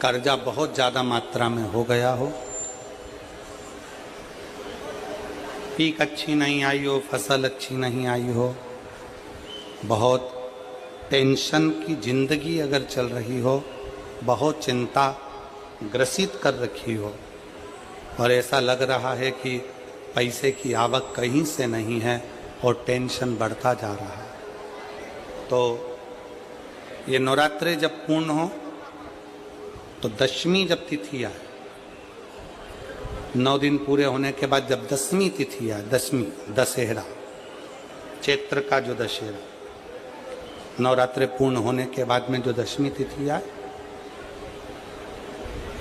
कर्जा बहुत ज़्यादा मात्रा में हो गया हो, पीक अच्छी नहीं आई हो, फसल अच्छी नहीं आई हो, बहुत टेंशन की ज़िंदगी अगर चल रही हो, बहुत चिंता ग्रसित कर रखी हो और ऐसा लग रहा है कि पैसे की आवक कहीं से नहीं है और टेंशन बढ़ता जा रहा है, तो ये नवरात्रे जब पूर्ण हो तो दशमी जब तिथि आए, 9 दिन पूरे होने के बाद जब दसवीं तिथि आए, दशमी दशहरा, चैत्र का जो दशहरा, नवरात्रे पूर्ण होने के बाद में जो दशमी तिथि आए,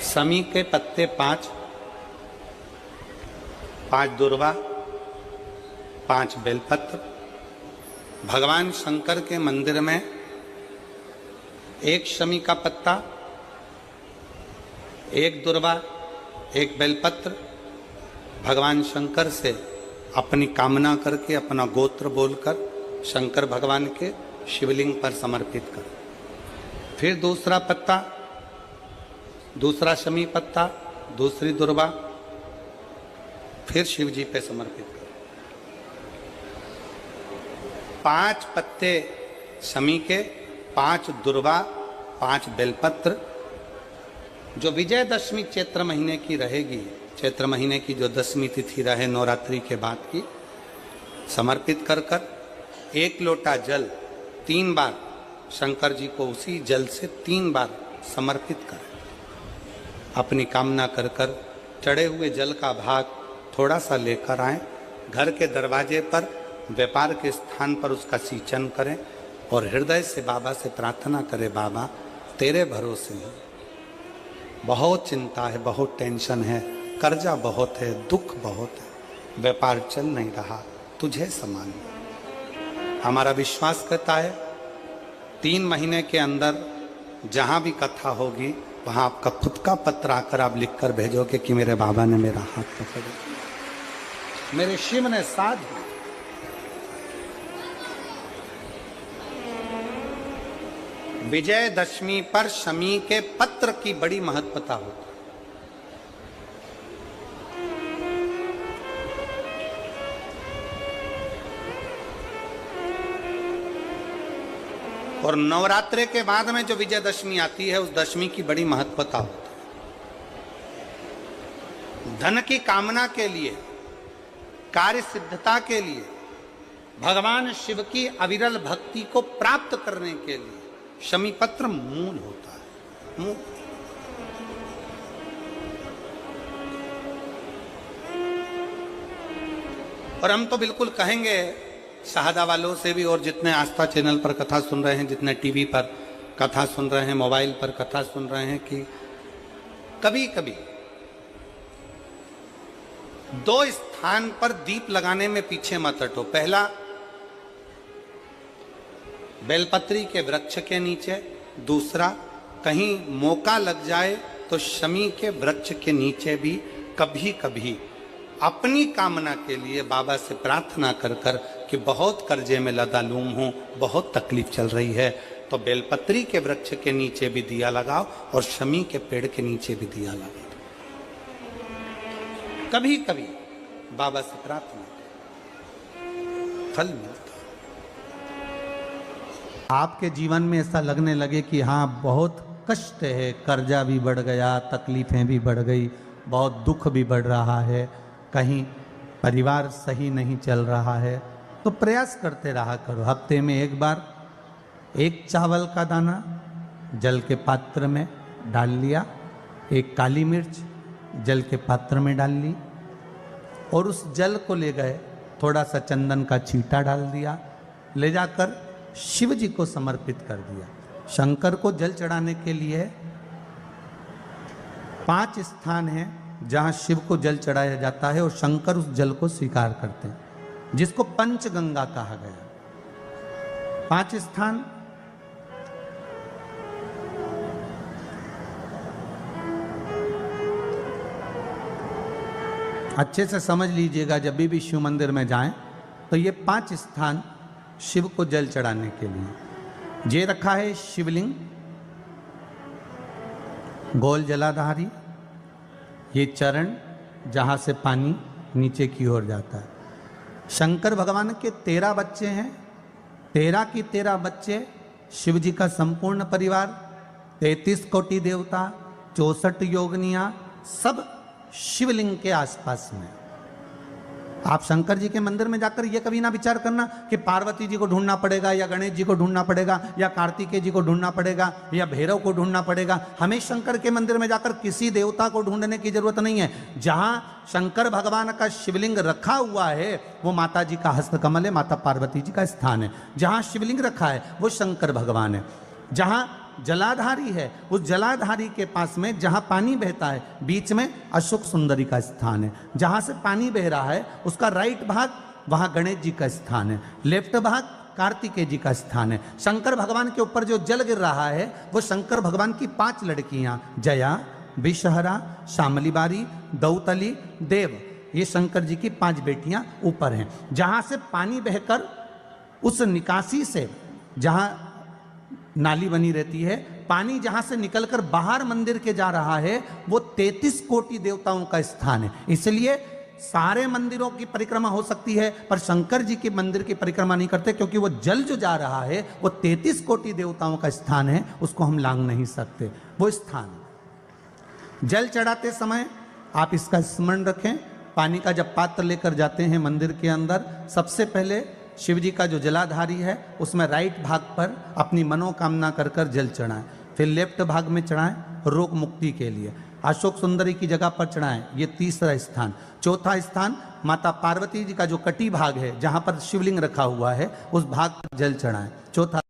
समी के पत्ते 5 दुर्वा, 5 बेलपत्र, भगवान शंकर के मंदिर में 1 शमी का पत्ता, 1 दुर्वा, 1 बेलपत्र, भगवान शंकर से अपनी कामना करके, अपना गोत्र बोलकर शंकर भगवान के शिवलिंग पर समर्पित कर। फिर दूसरा पत्ता, दूसरा शमी पत्ता, दूसरी दुर्वा, फिर शिव जी पे समर्पित कर। 5 पत्ते शमी के, 5 दुर्वा, 5 बेलपत्र, जो विजयदशमी चैत्र महीने की रहेगी, चैत्र महीने की जो दसवीं तिथि रहे नवरात्रि के बाद की, समर्पित कर कर 1 लोटा जल 3 बार शंकर जी को उसी जल से 3 बार समर्पित करें। अपनी कामना कर कर चढ़े हुए जल का भाग थोड़ा सा लेकर आएं, घर के दरवाजे पर, व्यापार के स्थान पर उसका सिंचन करें और हृदय से बाबा से प्रार्थना करें, बाबा तेरे भरोसे हैं, बहुत चिंता है, बहुत टेंशन है, कर्जा बहुत है, दुख बहुत है, व्यापार चल नहीं रहा, तुझे समान। हमारा विश्वास करता है 3 महीने के अंदर जहाँ भी कथा होगी वहाँ आपका खुद का पत्र आकर आप लिखकर भेजोगे कि मेरे बाबा ने मेरा हाथ पकड़ लिया, मेरे शिव ने साथ दिया। विजयदशमी पर शमी के पत्र की बड़ी महत्वता होती है। और नवरात्रे के बाद में जो विजयदशमी आती है, उस दशमी की बड़ी महत्वता होती है। धन की कामना के लिए, कार्य सिद्धता के लिए, भगवान शिव की अविरल भक्ति को प्राप्त करने के लिए शमी पत्र मूल होता है, मूल। और हम तो बिल्कुल कहेंगे शहादा वालों से भी, और जितने आस्था चैनल पर कथा सुन रहे हैं, जितने टीवी पर कथा सुन रहे हैं, मोबाइल पर कथा सुन रहे हैं, कि कभी कभी 2 स्थान पर दीप लगाने में पीछे मत हटो। पहला, बेलपत्री के वृक्ष के नीचे। दूसरा, कहीं मौका लग जाए तो शमी के वृक्ष के नीचे भी कभी कभी अपनी कामना के लिए बाबा से प्रार्थना कर कर कि बहुत कर्जे में लदालूम हूँ, बहुत तकलीफ चल रही है, तो बेलपत्री के वृक्ष के नीचे भी दिया लगाओ और शमी के पेड़ के नीचे भी दिया लगाओ। कभी कभी बाबा से प्रार्थना, फल मिलता। आपके जीवन में ऐसा लगने लगे कि हाँ बहुत कष्ट है, कर्जा भी बढ़ गया, तकलीफें भी बढ़ गई, बहुत दुख भी बढ़ रहा है, कहीं परिवार सही नहीं चल रहा है, तो प्रयास करते रहा करो। हफ्ते में 1 बार 1 चावल का दाना जल के पात्र में डाल लिया, 1 काली मिर्च जल के पात्र में डाल ली और उस जल को ले गए, थोड़ा सा चंदन का छींटा डाल दिया, ले जाकर शिव जी को समर्पित कर दिया। शंकर को जल चढ़ाने के लिए 5 स्थान हैं जहाँ शिव को जल चढ़ाया जाता है और शंकर उस जल को स्वीकार करते हैं, जिसको पंचगंगा कहा गया। 5 स्थान, अच्छे से समझ लीजिएगा, जब भी शिव मंदिर में जाएं तो ये 5 स्थान शिव को जल चढ़ाने के लिए। ये रखा है शिवलिंग, गोल जलाधारी, ये चरण जहाँ से पानी नीचे की ओर जाता है। शंकर भगवान के 13 बच्चे हैं, 13 की 13 बच्चे, शिव जी का संपूर्ण परिवार, 33 कोटि देवता, 64 योगनियाँ, सब शिवलिंग के आसपास में। आप शंकर जी के मंदिर में जाकर ये कभी ना विचार करना कि पार्वती जी को ढूंढना पड़ेगा या गणेश जी को ढूंढना पड़ेगा या कार्तिकेय जी को ढूंढना पड़ेगा या भैरव को ढूंढना पड़ेगा। हमें शंकर के मंदिर में जाकर किसी देवता को ढूंढने की जरूरत नहीं है। जहां शंकर भगवान का शिवलिंग रखा हुआ है वो माता जी का हस्तकमल है, माता पार्वती जी का स्थान है। जहां शिवलिंग रखा है वो शंकर भगवान है। जहां जलाधारी है उस जलाधारी के पास में जहां पानी बहता है बीच में अशोक सुंदरी का स्थान है। जहां से पानी बह रहा है उसका राइट भाग वहां गणेश जी का स्थान है, लेफ्ट भाग कार्तिकेय जी का स्थान है। शंकर भगवान के ऊपर जो जल गिर रहा है वो शंकर भगवान की 5 लड़कियां जया, विषहरा, शामलीबारी, दौतली, देव, ये शंकर जी की 5 बेटियां ऊपर हैं। जहां से पानी बहकर उस निकासी से, जहां नाली बनी रहती है, पानी जहां से निकलकर बाहर मंदिर के जा रहा है वो 33 कोटि देवताओं का स्थान है। इसलिए सारे मंदिरों की परिक्रमा हो सकती है पर शंकर जी के मंदिर की परिक्रमा नहीं करते, क्योंकि वो जल जो जा रहा है वो 33 कोटि देवताओं का स्थान है, उसको हम लांघ नहीं सकते। वो स्थान जल चढ़ाते समय आप इसका स्मरण रखें। पानी का जब पात्र लेकर जाते हैं मंदिर के अंदर, सबसे पहले शिव जी का जो जलाधारी है उसमें राइट भाग पर अपनी मनोकामना कर कर जल चढ़ाएं, फिर लेफ्ट भाग में चढ़ाएं रोग मुक्ति के लिए। अशोक सुंदरी की जगह पर चढ़ाएं, ये तीसरा स्थान। चौथा स्थान माता पार्वती जी का जो कटी भाग है जहां पर शिवलिंग रखा हुआ है उस भाग पर जल चढ़ाएं। चौथा